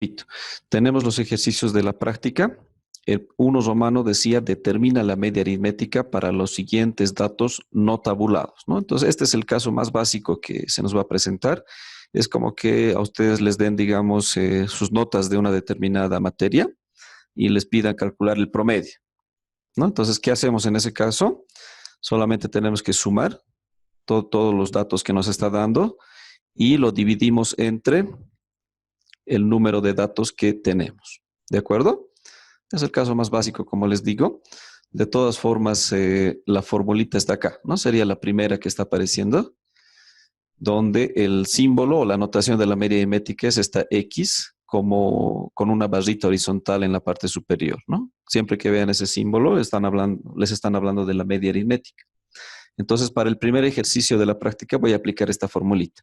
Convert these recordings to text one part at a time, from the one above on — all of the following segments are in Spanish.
Repito, tenemos los ejercicios de la práctica. El 1 romano decía, determina la media aritmética para los siguientes datos no tabulados, ¿no? Entonces, este es el caso más básico que se nos va a presentar. Es como que a ustedes les den, digamos, sus notas de una determinada materia y les pidan calcular el promedio, ¿no? Entonces, ¿qué hacemos en ese caso? Solamente tenemos que sumar todos los datos que nos está dando y lo dividimos entre el número de datos que tenemos. ¿De acuerdo? Es el caso más básico, como les digo. De todas formas, la formulita está acá, ¿no? Sería la primera que está apareciendo, donde el símbolo o la notación de la media aritmética es esta X, como con una barrita horizontal en la parte superior, ¿no? Siempre que vean ese símbolo, les están hablando de la media aritmética. Entonces, para el primer ejercicio de la práctica voy a aplicar esta formulita.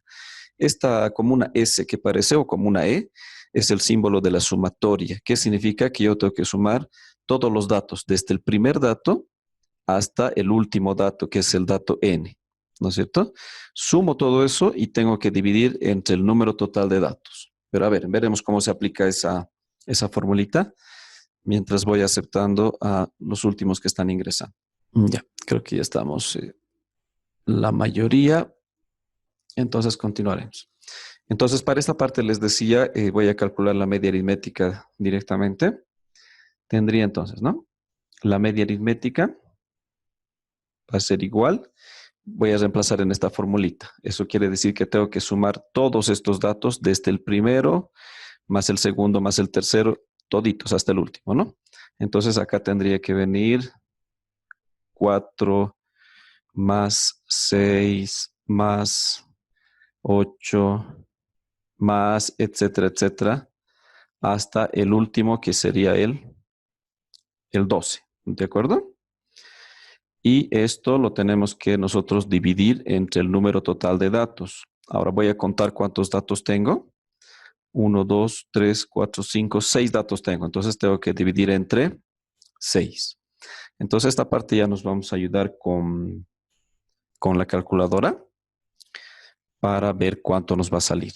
Esta como una S que parece o como una E es el símbolo de la sumatoria. ¿Qué significa? Que yo tengo que sumar todos los datos, desde el primer dato hasta el último dato, que es el dato N, ¿no es cierto? Sumo todo eso y tengo que dividir entre el número total de datos. Pero a ver, veremos cómo se aplica esa formulita mientras voy aceptando a los últimos que están ingresando. Ya, creo que ya estamos la mayoría. Entonces continuaremos. Entonces, para esta parte les decía, voy a calcular la media aritmética directamente. Tendría entonces, ¿no? La media aritmética va a ser igual. Voy a reemplazar en esta formulita. Eso quiere decir que tengo que sumar todos estos datos desde el primero, más el segundo, más el tercero, toditos hasta el último, ¿no? Entonces acá tendría que venir 4 más 6 más 8 más, etcétera, etcétera, hasta el último que sería el 12, ¿de acuerdo? Y esto lo tenemos que nosotros dividir entre el número total de datos. Ahora voy a contar cuántos datos tengo. 1, 2, 3, 4, 5, 6 datos tengo. Entonces tengo que dividir entre 6. Entonces esta parte ya nos vamos a ayudar con la calculadora para ver cuánto nos va a salir.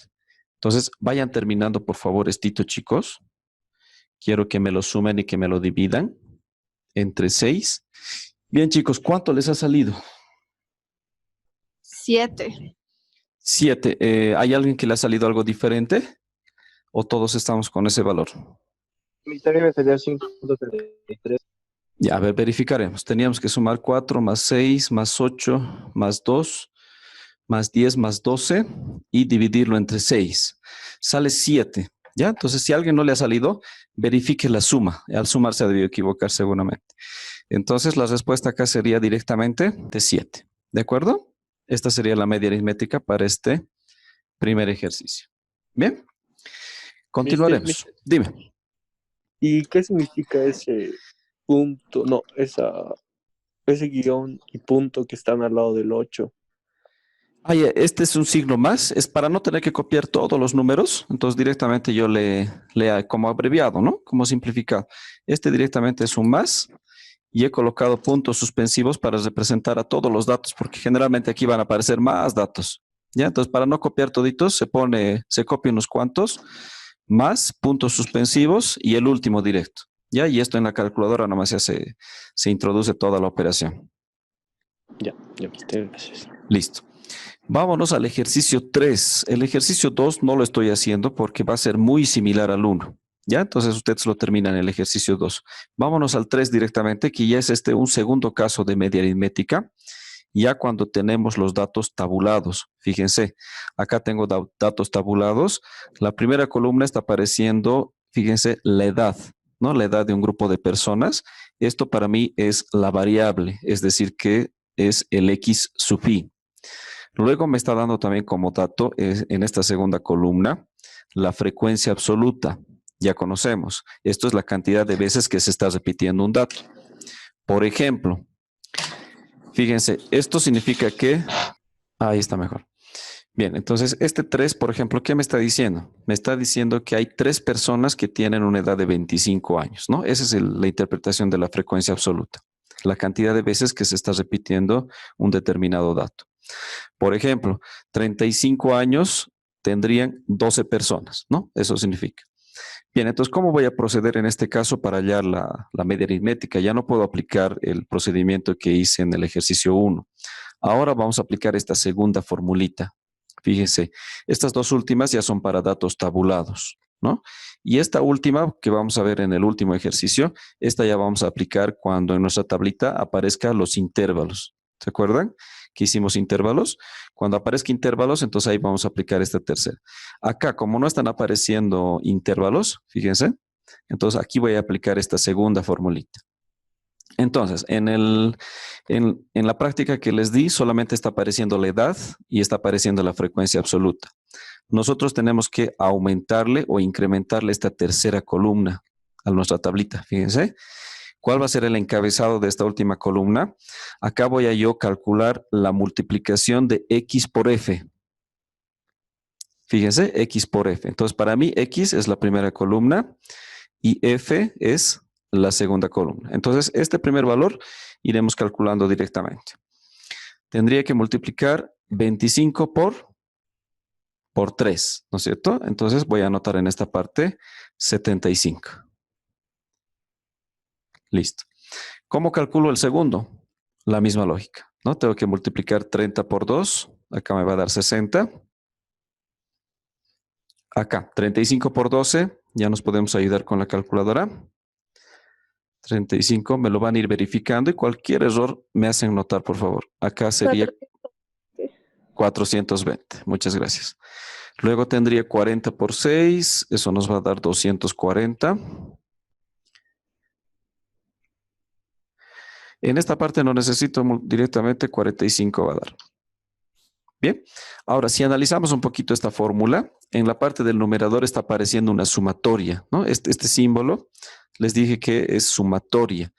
Entonces vayan terminando por favor estito, chicos. Quiero que me lo sumen y que me lo dividan entre 6. Bien, chicos, ¿cuánto les ha salido? 7. 7. ¿Hay alguien que le ha salido algo diferente? ¿O todos estamos con ese valor? Mi tarea me salía 5.33. Ya, a ver, verificaremos. Teníamos que sumar 4 más 6 más 8 más 2 más 10 más 12 y dividirlo entre 6. Sale 7. ¿Ya? Entonces, si a alguien no le ha salido, verifique la suma. Al sumar se ha debido equivocar seguramente. Entonces, la respuesta acá sería directamente de 7. ¿De acuerdo? Esta sería la media aritmética para este primer ejercicio. Bien. Continuaremos. Dime. ¿Y qué significa ese punto? No, ese guión y punto que están al lado del 8. Este es un signo más, es para no tener que copiar todos los números, entonces directamente yo le como abreviado, ¿no? Como simplificado. Este directamente es un más y he colocado puntos suspensivos para representar a todos los datos, porque generalmente aquí van a aparecer más datos, ¿ya? Entonces para no copiar toditos se copia unos cuantos, más puntos suspensivos y el último directo, ¿ya? Y esto en la calculadora nomás se introduce toda la operación. Ya, gracias. Listo. Vámonos al ejercicio 3. El ejercicio 2 no lo estoy haciendo porque va a ser muy similar al 1. ¿Ya? Entonces ustedes lo terminan en el ejercicio 2. Vámonos al 3 directamente, que ya es un segundo caso de media aritmética. Ya cuando tenemos los datos tabulados. Fíjense, acá tengo datos tabulados. La primera columna está apareciendo, fíjense, la edad, ¿no? La edad de un grupo de personas. Esto para mí es la variable, es decir, que es el X sub i. Luego me está dando también como dato en esta segunda columna la frecuencia absoluta. Ya conocemos. Esto es la cantidad de veces que se está repitiendo un dato. Por ejemplo, fíjense, esto significa que... Ahí está mejor. Bien, entonces este 3, por ejemplo, ¿qué me está diciendo? Me está diciendo que hay 3 personas que tienen una edad de 25 años, ¿no? Esa es la interpretación de la frecuencia absoluta. La cantidad de veces que se está repitiendo un determinado dato. Por ejemplo, 35 años tendrían 12 personas, ¿no? Eso significa. Bien, entonces, ¿cómo voy a proceder en este caso para hallar la media aritmética? Ya no puedo aplicar el procedimiento que hice en el ejercicio 1. Ahora vamos a aplicar esta segunda formulita. Fíjense, estas dos últimas ya son para datos tabulados, ¿no? Y esta última que vamos a ver en el último ejercicio, esta ya vamos a aplicar cuando en nuestra tablita aparezcan los intervalos. ¿Se acuerdan? Que hicimos intervalos. Cuando aparezca intervalos, entonces ahí vamos a aplicar esta tercera. Acá, como no están apareciendo intervalos, fíjense, entonces aquí voy a aplicar esta segunda formulita. Entonces, en la práctica que les di, solamente está apareciendo la edad y está apareciendo la frecuencia absoluta. Nosotros tenemos que aumentarle o incrementarle esta tercera columna a nuestra tablita. Fíjense, ¿cuál va a ser el encabezado de esta última columna? Acá voy a yo calcular la multiplicación de X por F. Fíjense, X por F. Entonces, para mí, X es la primera columna y F es la segunda columna. Entonces, este primer valor iremos calculando directamente. Tendría que multiplicar 25 por 3, ¿no es cierto? Entonces, voy a anotar en esta parte 75. Listo. ¿Cómo calculo el segundo? La misma lógica, ¿no? Tengo que multiplicar 30 por 2. Acá me va a dar 60. Acá, 35 por 12. Ya nos podemos ayudar con la calculadora. 35, me lo van a ir verificando y cualquier error me hacen notar, por favor. Acá sería 420. Muchas gracias. Luego tendría 40 por 6. Eso nos va a dar 240. En esta parte no necesito directamente 45 va a dar. Bien, ahora si analizamos un poquito esta fórmula, en la parte del numerador está apareciendo una sumatoria, ¿no? Este símbolo, les dije que es sumatoria,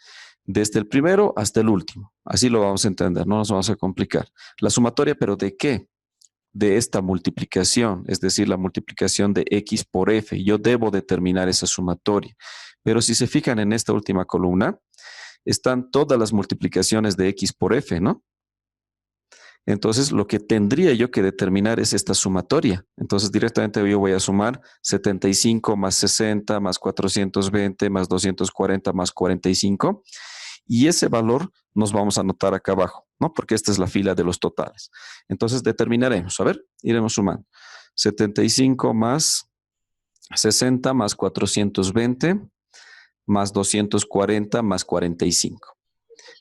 desde el primero hasta el último. Así lo vamos a entender, no nos vamos a complicar. La sumatoria, ¿pero de qué? De esta multiplicación, es decir, la multiplicación de X por F. Yo debo determinar esa sumatoria. Pero si se fijan en esta última columna, están todas las multiplicaciones de X por F, ¿no? Entonces, lo que tendría yo que determinar es esta sumatoria. Entonces, directamente yo voy a sumar 75 más 60 más 420 más 240 más 45. Y ese valor nos vamos a anotar acá abajo, ¿no? Porque esta es la fila de los totales. Entonces, determinaremos. A ver, iremos sumando. 75 más 60 más 420 más 240 más 45.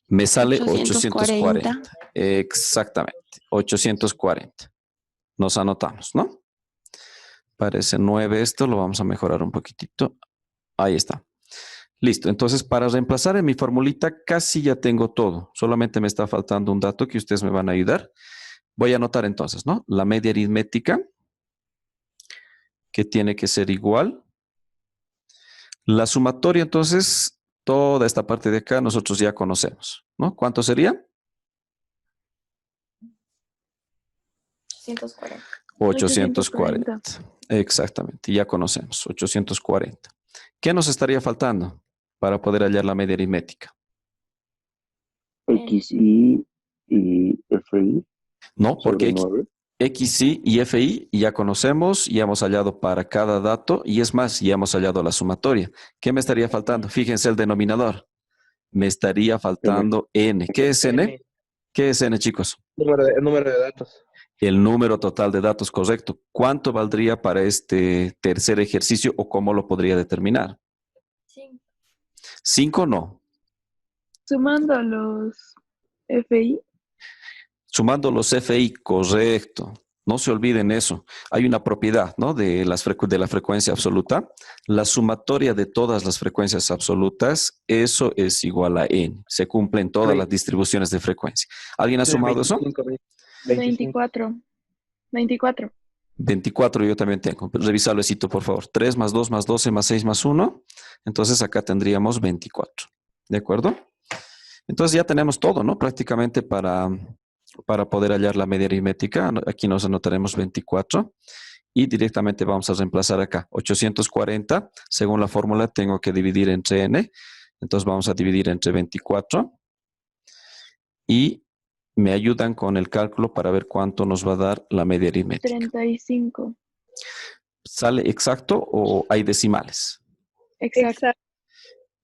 Me sale 840. Exactamente, 840. Nos anotamos, ¿no? Parece 9 esto, lo vamos a mejorar un poquitito. Ahí está. Listo, entonces para reemplazar en mi formulita casi ya tengo todo. Solamente me está faltando un dato que ustedes me van a ayudar. Voy a anotar entonces, ¿no? La media aritmética, que tiene que ser igual. La sumatoria, entonces, toda esta parte de acá nosotros ya conocemos, ¿no? ¿Cuánto sería? 840. 840. Exactamente, ya conocemos, 840. ¿Qué nos estaría faltando para poder hallar la media aritmética? XI y FI No, porque sobre 9. XI y FI ya conocemos, ya hemos hallado para cada dato y es más, ya hemos hallado la sumatoria. ¿Qué me estaría faltando? Fíjense el denominador. Me estaría faltando N. ¿Qué es N? ¿Qué es N, chicos? Número de datos. El número total de datos, correcto. ¿Cuánto valdría para este tercer ejercicio o cómo lo podría determinar? 5 no. Sumando los FI. Sumando los FI, correcto. No se olviden eso. Hay una propiedad, ¿no? De la frecuencia absoluta. La sumatoria de todas las frecuencias absolutas, eso es igual a N. Se cumplen todas las distribuciones de frecuencia. ¿Alguien ha sumado eso? 24. 24. 24 yo también tengo. Revísalo, Esito, por favor. 3 más 2 más 12 más 6 más 1. Entonces acá tendríamos 24. ¿De acuerdo? Entonces ya tenemos todo, ¿no? Prácticamente para poder hallar la media aritmética. Aquí nos anotaremos 24. Y directamente vamos a reemplazar acá. 840, según la fórmula, tengo que dividir entre n. Entonces vamos a dividir entre 24. Y me ayudan con el cálculo para ver cuánto nos va a dar la media aritmética. 35. ¿Sale exacto o hay decimales? Exacto.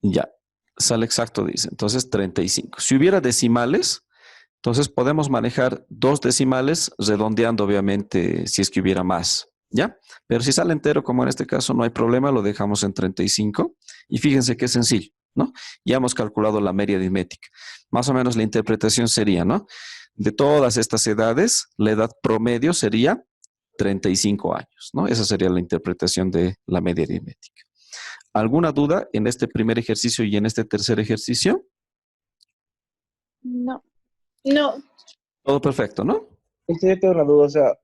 Ya, sale exacto, dice. Entonces, 35. Si hubiera decimales, entonces podemos manejar dos decimales, redondeando, obviamente, si es que hubiera más. ¿Ya? Pero si sale entero, como en este caso, no hay problema, lo dejamos en 35. Y fíjense qué sencillo, ¿no? Ya hemos calculado la media aritmética. Más o menos la interpretación sería, ¿no? De todas estas edades, la edad promedio sería 35 años, ¿no? Esa sería la interpretación de la media aritmética. ¿Alguna duda en este primer ejercicio y en este tercer ejercicio? No. No. Todo perfecto, ¿no? Yo tengo una duda, o sea,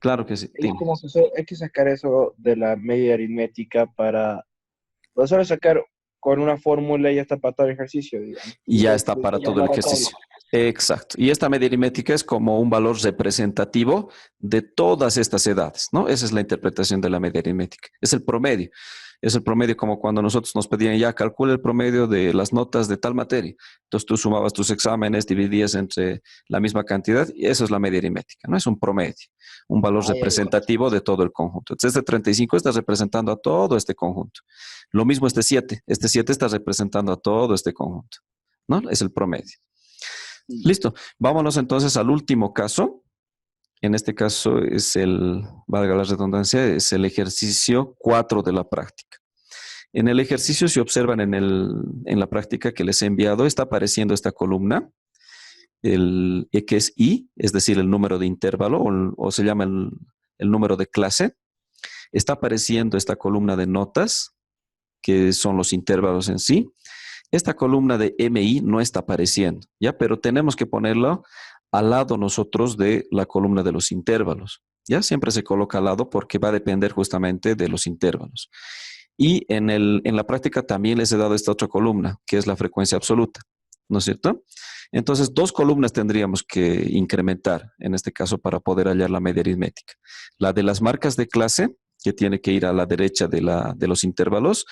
Claro que sí. y Dime. como que hay que sacar eso de la media aritmética para, o solo sacar con una fórmula y ya está para todo el ejercicio, digamos. Y ya está para Ya todo el para ejercicio. Exacto. Y esta media aritmética es como un valor representativo de todas estas edades, ¿no? Esa es la interpretación de la media aritmética. Es el promedio. Es el promedio como cuando nosotros nos pedían ya, calcula el promedio de las notas de tal materia. Entonces tú sumabas tus exámenes, dividías entre la misma cantidad y eso es la media aritmética, ¿no? Es un promedio, un valor representativo de todo el conjunto. Entonces este 35 está representando a todo este conjunto. Lo mismo este 7. Este 7 está representando a todo este conjunto, ¿no? Es el promedio. Listo. Vámonos entonces al último caso. En este caso es valga la redundancia, es el ejercicio 4 de la práctica. En el ejercicio, si observan en la práctica que les he enviado, está apareciendo esta columna, que es I, es decir, el número de intervalo, o se llama el número de clase. Está apareciendo esta columna de notas, que son los intervalos en sí. Esta columna de MI no está apareciendo, ¿ya? Pero tenemos que ponerlo al lado nosotros de la columna de los intervalos, ¿ya? Siempre se coloca al lado porque va a depender justamente de los intervalos. Y en la práctica también les he dado esta otra columna, que es la frecuencia absoluta, ¿no es cierto? Entonces, dos columnas tendríamos que incrementar, en este caso, para poder hallar la media aritmética. La de las marcas de clase, que tiene que ir a la derecha de los intervalos,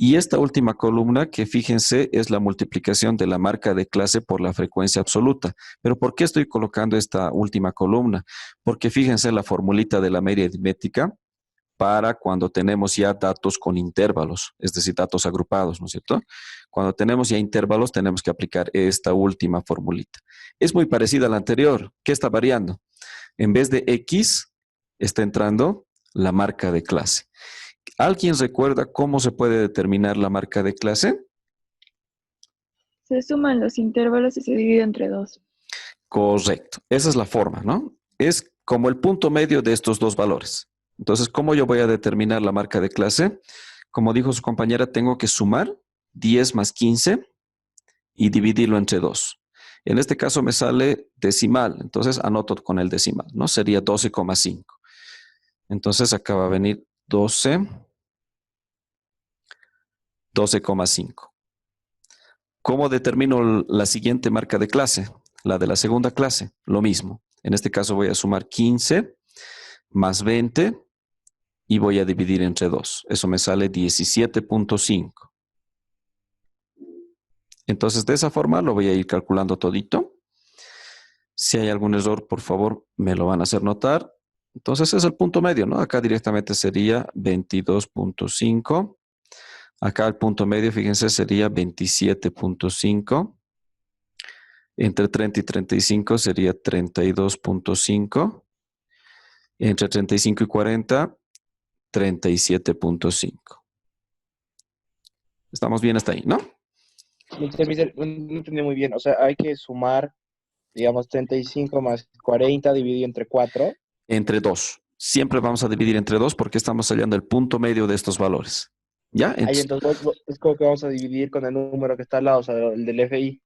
y esta última columna, que fíjense, es la multiplicación de la marca de clase por la frecuencia absoluta. ¿Pero por qué estoy colocando esta última columna? Porque fíjense la formulita de la media aritmética para cuando tenemos ya datos con intervalos, es decir, datos agrupados, ¿no es cierto? Cuando tenemos ya intervalos, tenemos que aplicar esta última formulita. Es muy parecida a la anterior. ¿Qué está variando? En vez de X, está entrando la marca de clase. ¿Alguien recuerda cómo se puede determinar la marca de clase? Se suman los intervalos y se divide entre 2. Correcto. Esa es la forma, ¿no? Es como el punto medio de estos dos valores. Entonces, ¿cómo yo voy a determinar la marca de clase? Como dijo su compañera, tengo que sumar 10 más 15 y dividirlo entre 2. En este caso me sale decimal, entonces anoto con el decimal, ¿no? Sería 12,5. Entonces acá va a venir 12,5. ¿Cómo determino la siguiente marca de clase? La de la segunda clase, lo mismo. En este caso voy a sumar 15 más 20 y voy a dividir entre 2. Eso me sale 17,5. Entonces, de esa forma lo voy a ir calculando todito. Si hay algún error, por favor, me lo van a hacer notar. Entonces, es el punto medio, ¿no? Acá directamente sería 22,5. Acá el punto medio, fíjense, sería 27,5. Entre 30 y 35 sería 32,5. Entre 35 y 40, 37,5. Estamos bien hasta ahí, ¿no? Mister, no entendí muy bien, o sea, hay que sumar, digamos, 35 más 40 dividido entre 4. Entre 2. Siempre vamos a dividir entre 2 porque estamos hallando el punto medio de estos valores. ¿Ya? Ahí entonces es como que vamos a dividir con el número que está al lado, o sea, el del FI.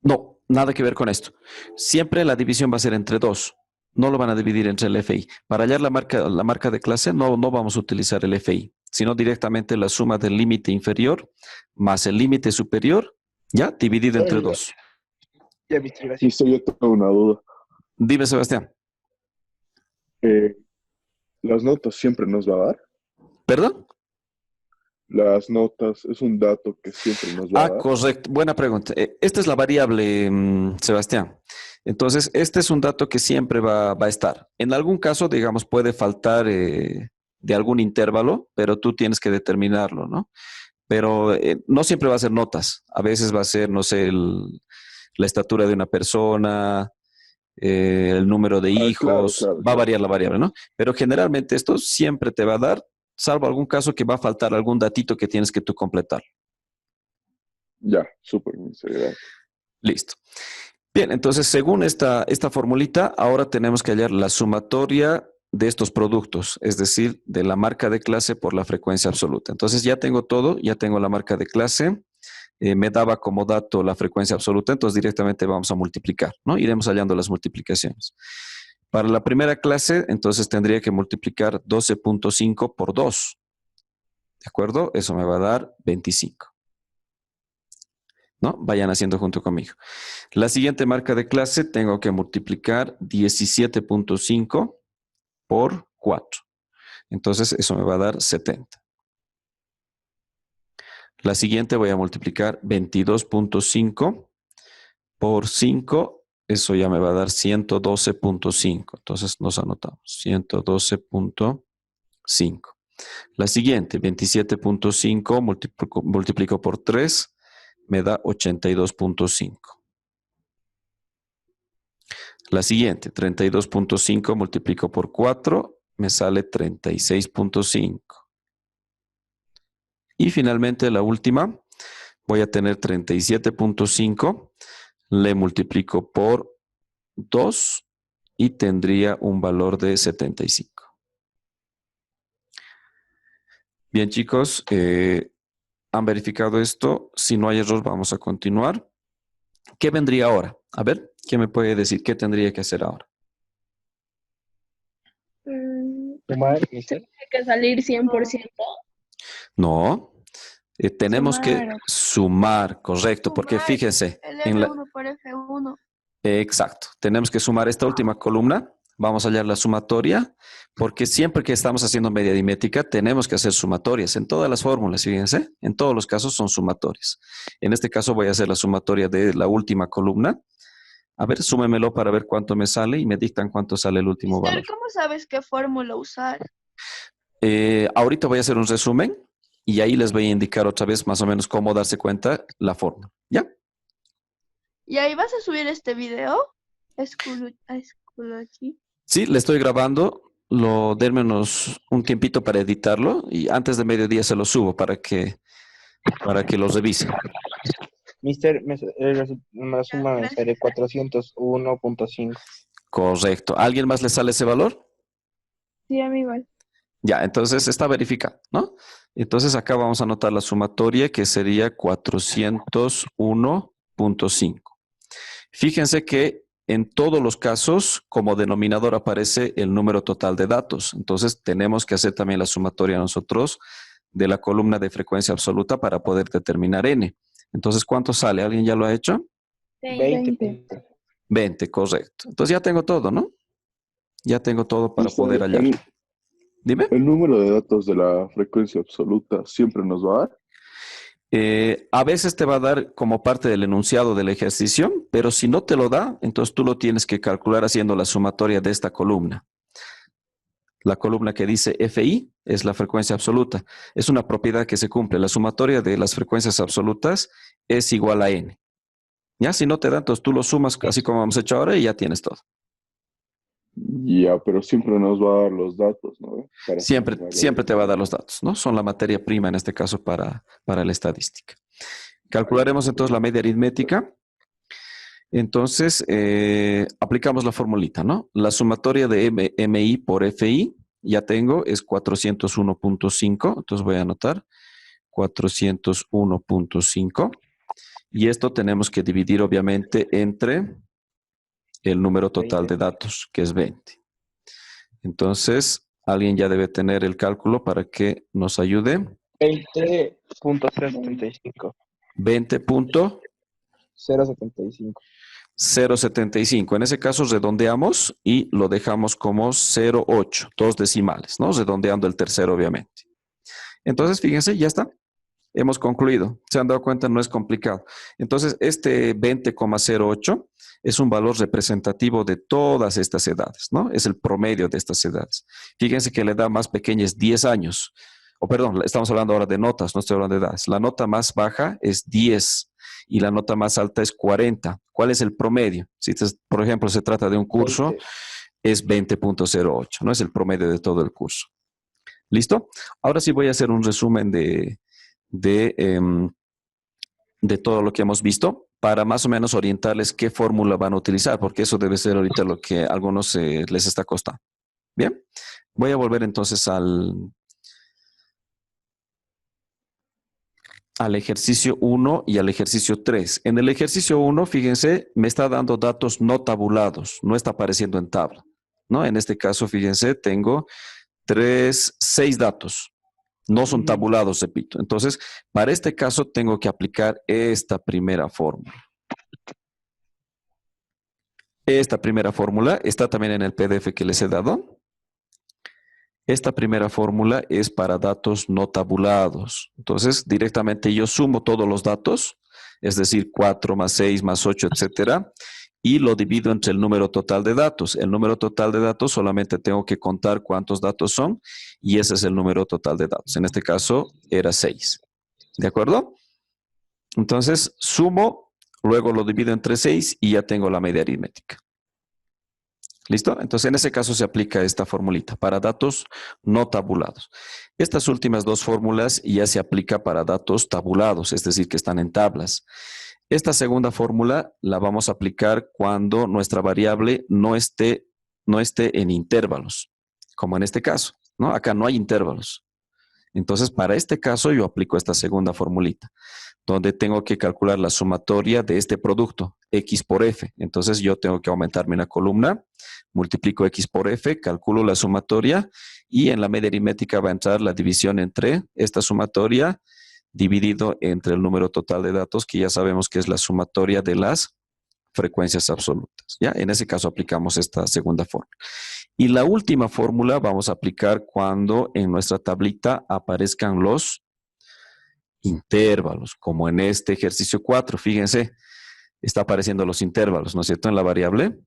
No, nada que ver con esto. Siempre la división va a ser entre 2. No lo van a dividir entre el FI. Para hallar la marca de clase no vamos a utilizar el FI, sino directamente la suma del límite inferior más el límite superior, ¿ya? Dividido entre 2. Ya, Mister, gracias. Listo, yo tengo una duda. Dime, Sebastián. ¿Las notas siempre nos va a dar? ¿Perdón? Las notas es un dato que siempre nos va a dar. Correcto. Buena pregunta. Esta es la variable, Sebastián. Entonces, este es un dato que siempre va a estar. En algún caso, digamos, puede faltar de algún intervalo, pero tú tienes que determinarlo, ¿no? Pero no siempre va a ser notas. A veces va a ser, no sé, la estatura de una persona, el número de hijos, Claro, va a claro. variar la variable, ¿no? Pero generalmente esto siempre te va a dar, salvo algún caso que va a faltar algún datito que tienes que tú completar. Ya, súper, mister, gracias. Listo. Bien, entonces según esta formulita, ahora tenemos que hallar la sumatoria de estos productos, es decir, de la marca de clase por la frecuencia absoluta. Entonces ya tengo todo, ya tengo la marca de clase, me daba como dato la frecuencia absoluta, entonces directamente vamos a multiplicar, ¿no? Iremos hallando las multiplicaciones. Para la primera clase, entonces tendría que multiplicar 12.5 por 2. ¿De acuerdo? Eso me va a dar 25. ¿No? Vayan haciendo junto conmigo. La siguiente marca de clase tengo que multiplicar 17.5 por 4. Entonces eso me va a dar 70. La siguiente voy a multiplicar 22.5 por 5. Eso ya me va a dar 112.5. Entonces nos anotamos. 112.5. La siguiente, 27.5 multiplico por 3. Me da 82.5. La siguiente, 32.5 multiplico por 4, me sale 36.5. Y finalmente la última, voy a tener 37.5, le multiplico por 2 y tendría un valor de 75. Bien, chicos, han verificado esto. Si no hay error, vamos a continuar. ¿Qué vendría ahora? A ver, ¿quién me puede decir qué tendría que hacer ahora? Sumar, mister. Tiene que salir 100%. No, tenemos que Sumar. sumar, correcto, porque Sumar fíjense, El F1 por F1. exacto, tenemos que sumar esta última columna, vamos a hallar la sumatoria, porque siempre que estamos haciendo media aritmética tenemos que hacer sumatorias, en todas las fórmulas, fíjense, en todos los casos son sumatorias. En este caso voy a hacer la sumatoria de la última columna. A ver, súmemelo para ver cuánto me sale y me dictan cuánto sale el último Mister, valor. ¿cómo sabes qué fórmula usar? Ahorita voy a hacer un resumen y ahí les voy a indicar otra vez más o menos cómo darse cuenta la fórmula. ¿Ya? ¿Y ahí vas a subir este video? Esculuchi. Sí, le estoy grabando. Denme un tiempito para editarlo y antes de mediodía se lo subo para que lo revisen. Mister, la suma me sale 401.5. Correcto. ¿A alguien más le sale ese valor? Sí, a mí igual. Ya, entonces está verificado, ¿no? Entonces acá vamos a anotar la sumatoria que sería 401.5. Fíjense que en todos los casos como denominador aparece el número total de datos. Entonces tenemos que hacer también la sumatoria nosotros de la columna de frecuencia absoluta para poder determinar n. Entonces, ¿cuánto sale? ¿Alguien ya lo ha hecho? 20. 20, correcto. Entonces ya tengo todo, ¿no? Ya tengo todo para Mister, poder hallar. Dime. ¿El número de datos de la frecuencia absoluta siempre nos va a dar? A veces te va a dar como parte del enunciado del ejercicio, pero si no te lo da, entonces tú lo tienes que calcular haciendo la sumatoria de esta columna. La columna que dice FI es la frecuencia absoluta. Es una propiedad que se cumple. La sumatoria de las frecuencias absolutas es igual a n. Ya, si no te da, entonces tú lo sumas así como hemos hecho ahora y ya tienes todo. Ya, pero siempre nos va a dar los datos, ¿no? Siempre te va a dar los datos, ¿no? Son la materia prima en este caso para la estadística. Calcularemos entonces la media aritmética. Entonces, aplicamos la formulita, ¿no? La sumatoria de MI por FI, ya tengo, es 401.5. Entonces voy a anotar 401.5. Y esto tenemos que dividir, obviamente, entre el número total de datos, que es 20. Entonces, alguien ya debe tener el cálculo para que nos ayude. 20.075. 20.075. 0.75. En ese caso redondeamos y lo dejamos como 0.8, 2 decimales, ¿no? Redondeando el tercero, obviamente. Entonces, fíjense, ya está. Hemos concluido. ¿Se han dado cuenta? No es complicado. Entonces, este 20,08 es un valor representativo de todas estas edades, ¿no? Es el promedio de estas edades. Fíjense que la edad más pequeña es 10 años. O perdón, estamos hablando ahora de notas, no estoy hablando de edades. La nota más baja es 10 y la nota más alta es 40. ¿Cuál es el promedio? Si, por ejemplo, se trata de un curso, 20. es 20,08, ¿no? Es el promedio de todo el curso. ¿Listo? Ahora sí voy a hacer un resumen de todo lo que hemos visto para más o menos orientarles qué fórmula van a utilizar, porque eso debe ser ahorita lo que a algunos les está costando. Bien, voy a volver entonces al ejercicio 1 y al ejercicio 3. En el ejercicio 1, fíjense, me está dando datos no tabulados, no está apareciendo en tabla, ¿no? En este caso, fíjense, tengo 6 datos. No son tabulados, repito. Entonces, para este caso tengo que aplicar esta primera fórmula. Esta primera fórmula está también en el PDF que les he dado. Esta primera fórmula es para datos no tabulados. Entonces, directamente yo sumo todos los datos, es decir, 4 más 6 más 8, etcétera, y lo divido entre el número total de datos. El número total de datos solamente tengo que contar cuántos datos son y ese es el número total de datos. En este caso era 6. ¿De acuerdo? Entonces sumo, luego lo divido entre 6 y ya tengo la media aritmética. ¿Listo? Entonces en ese caso se aplica esta formulita para datos no tabulados. Estas últimas dos fórmulas ya se aplica para datos tabulados, es decir, que están en tablas. Esta segunda fórmula la vamos a aplicar cuando nuestra variable no esté en intervalos, como en este caso, ¿no? Acá no hay intervalos. Entonces, para este caso yo aplico esta segunda formulita, donde tengo que calcular la sumatoria de este producto, X por F. Entonces, yo tengo que aumentarme una columna, multiplico X por F, calculo la sumatoria y en la media aritmética va a entrar la división entre esta sumatoria dividido entre el número total de datos, que ya sabemos que es la sumatoria de las frecuencias absolutas. ¿Ya? En ese caso aplicamos esta segunda fórmula. Y la última fórmula vamos a aplicar cuando en nuestra tablita aparezcan los intervalos, como en este ejercicio 4. Fíjense, está apareciendo los intervalos, ¿no es cierto?, en la variable.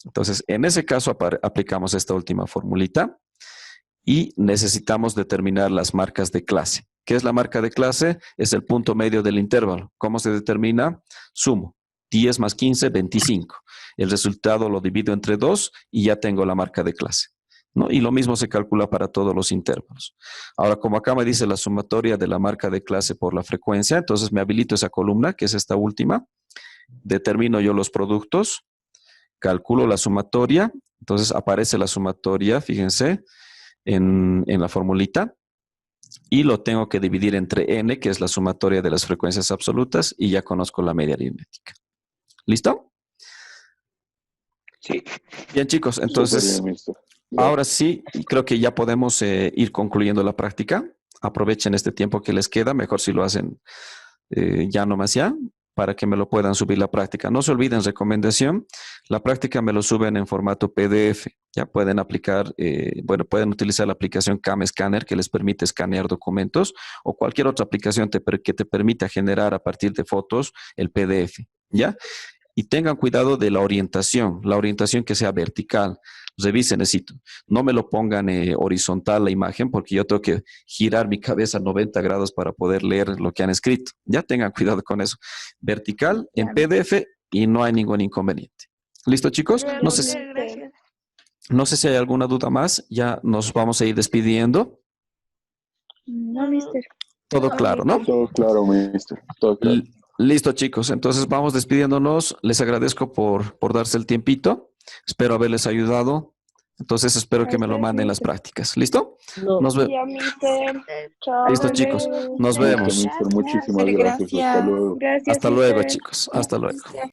Entonces, en ese caso aplicamos esta última formulita y necesitamos determinar las marcas de clase. ¿Qué es la marca de clase? Es el punto medio del intervalo. ¿Cómo se determina? Sumo. 10 más 15, 25. El resultado lo divido entre 2 y ya tengo la marca de clase, ¿no? Y lo mismo se calcula para todos los intervalos. Ahora, como acá me dice la sumatoria de la marca de clase por la frecuencia, entonces me habilito esa columna, que es esta última. Determino yo los productos, calculo la sumatoria, entonces aparece la sumatoria, fíjense, en la formulita. Y lo tengo que dividir entre n, que es la sumatoria de las frecuencias absolutas, y ya conozco la media aritmética. ¿Listo? Sí. Bien, chicos, entonces, Súper bien, mister. ahora sí, creo que ya podemos ir concluyendo la práctica. Aprovechen este tiempo que les queda, mejor si lo hacen ya nomás ya, para que me lo puedan subir la práctica. No se olviden, recomendación, la práctica me lo suben en formato PDF. Ya pueden aplicar, pueden utilizar la aplicación Cam Scanner que les permite escanear documentos o cualquier otra aplicación que te permita generar a partir de fotos el PDF, ¿ya? Y tengan cuidado de la orientación que sea vertical. Revisen, necesito. No me lo pongan horizontal la imagen porque yo tengo que girar mi cabeza 90 grados para poder leer lo que han escrito. Ya tengan cuidado con eso. Vertical en PDF y no hay ningún inconveniente. ¿Listo, chicos? No sé si hay alguna duda más. Ya nos vamos a ir despidiendo. No, mister. Todo claro, ¿no? Todo claro, mister. Todo claro. Listo, chicos. Entonces vamos despidiéndonos. Les agradezco por darse el tiempito. Espero haberles ayudado. Entonces espero que me lo manden las prácticas. ¿Listo? No. Nos vemos. Ya, mister. Chao. Listo, chicos. Nos Listo, vemos. mister. Muchísimas gracias. Hasta luego. Gracias. Hasta luego, mister. chicos. Hasta luego.